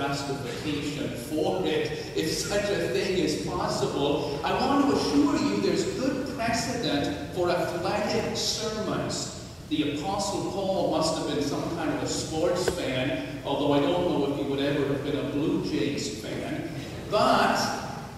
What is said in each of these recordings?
justification for it, if such a thing is possible. I want to assure you there's good precedent for athletic sermons. The Apostle Paul must have been some kind of a sports fan, although I don't know if he would ever have been a Blue Jays fan. But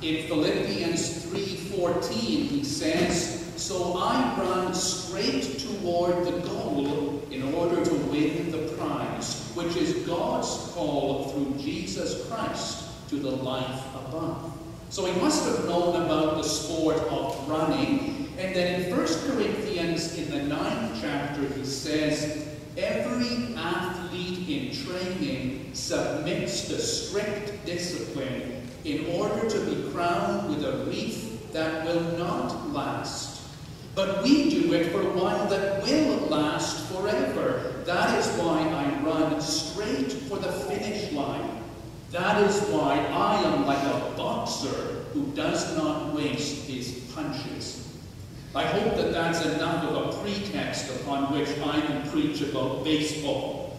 in Philippians 3:14, he says, "So I run straight toward the goal in order to win the prize, which is God's call through Jesus Christ to the life above." So he must have known about the sport of running. And then in 1 Corinthians, in the 9th chapter, he says, "Every athlete in training submits to strict discipline in order to be crowned with a wreath that will not last. But we do it for one that will last forever. That is why I run straight for the finish line. That is why I am like a boxer who does not waste his punches." I hope that that's enough of a pretext upon which I can preach about baseball.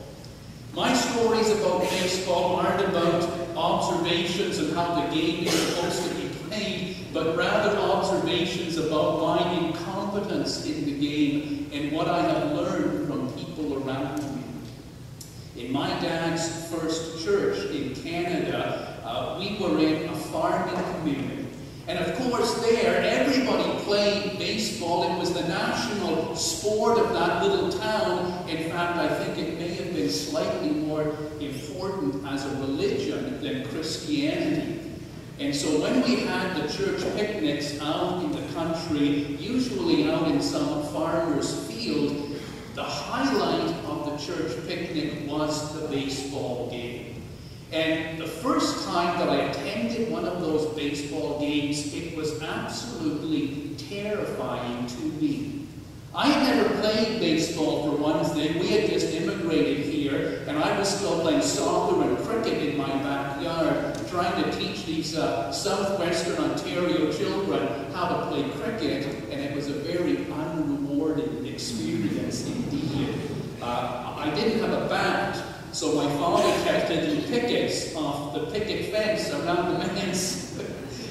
My stories about baseball aren't about observations of how the game is supposed to be played, but rather observations about my incompetence in the game and what I have learned from people around me. In my dad's first church in Canada, we were in a farming community. And of course there, everybody played baseball. It was the national sport of that little town. In fact, I think it may have been slightly more important as a religion than Christianity. And so when we had the church picnics out in the country, usually out in some farmer's field, the highlight of the church picnic was the baseball game. And the first time that I attended one of those baseball games, it was absolutely terrifying to me. I had never played baseball, for one thing. We had just immigrated here, and I was still playing soccer and cricket in my backyard, trying to teach these southwestern Ontario children how to play cricket, and it was a very unrewarding experience indeed. I didn't have a bat, so my father kept taking pickets off the picket fence around the manse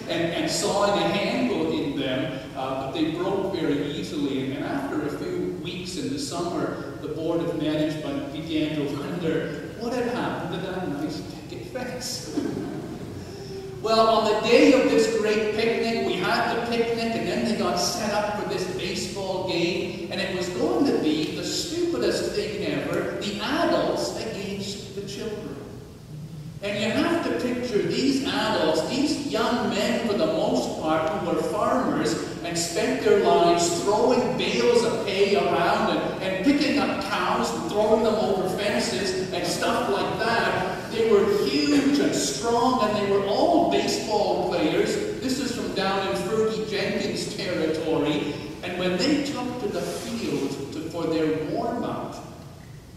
and sawing a handle in them, but they broke very easily. And after a few weeks in the summer, the Board of Management began to wonder what had happened to that nice picket fence. Well, on the day of this great picnic, we had the picnic, and then they got set up for this baseball game, and it was going to be the stupidest thing ever, the adults against the children. And you have to picture these adults, these young men for the most part, who were farmers and spent their lives throwing bales of hay around and picking up cows and throwing them over fences and stuff like that. They were huge and strong, and they were all baseball players. This is from down in Fergie Jenkins' territory. And when they took to the field for their warm-up,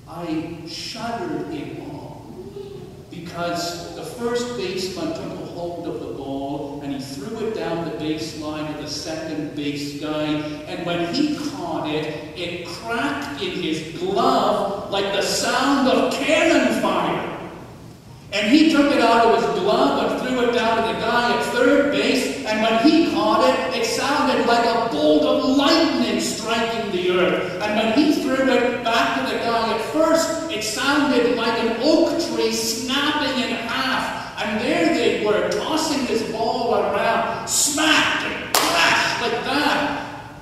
I shuddered in awe. Because the first baseman took a hold of the ball and he threw it down the baseline to the second base guy. And when he caught it, it cracked in his glove like the sound of cannon fire. And he took it out of his glove and threw it down to the guy at third base. And when he caught it, it sounded like a bolt of lightning striking the earth. And when he threw it back to the guy at first, it sounded like an oak tree snapping in half. And there they were, tossing this ball around, smack and crash like that.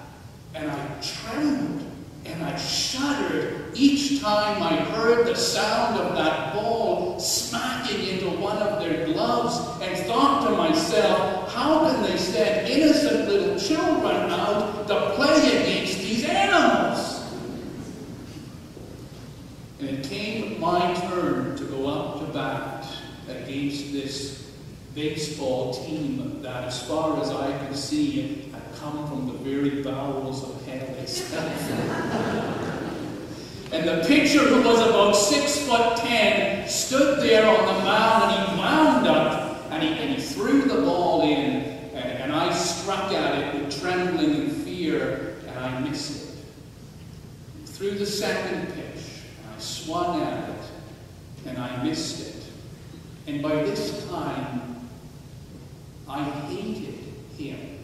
And I trembled and I shuddered each time I heard the sound of that ball smacking into one of their gloves, and thought to myself, how can they send innocent little children out to play against these animals? And it came my turn to go up to bat against this baseball team that, as far as I could see, had come from the very bowels of hell itself. And the pitcher, who was about 6'10", stood there on the mound, and he wound up, and he threw the ball in, and I struck at it with trembling and fear, and I missed it. Threw the second pitch, and I swung at it, and I missed it. And by this time, I hated him.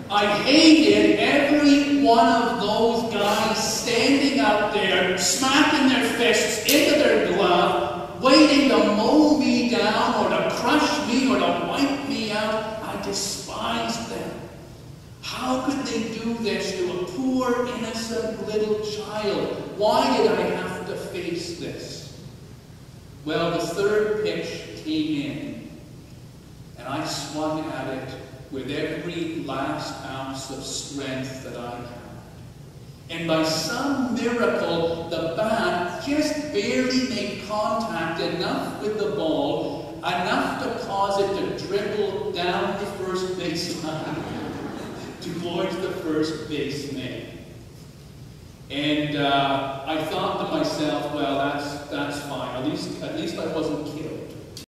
I hated every one of those guys standing out there, smacking their fists into their glove, waiting to mow me down or to crush me or to wipe me out. I despised them. How could they do this to a poor, innocent little child? Why did I have to face this? Well, the third pitch came in, and I swung at it with every last ounce of strength that I had. And by some miracle, the bat just barely made contact enough with the ball, enough to cause it to dribble down the first baseline towards the first baseman. And I thought to myself, well, that's fine. At least I wasn't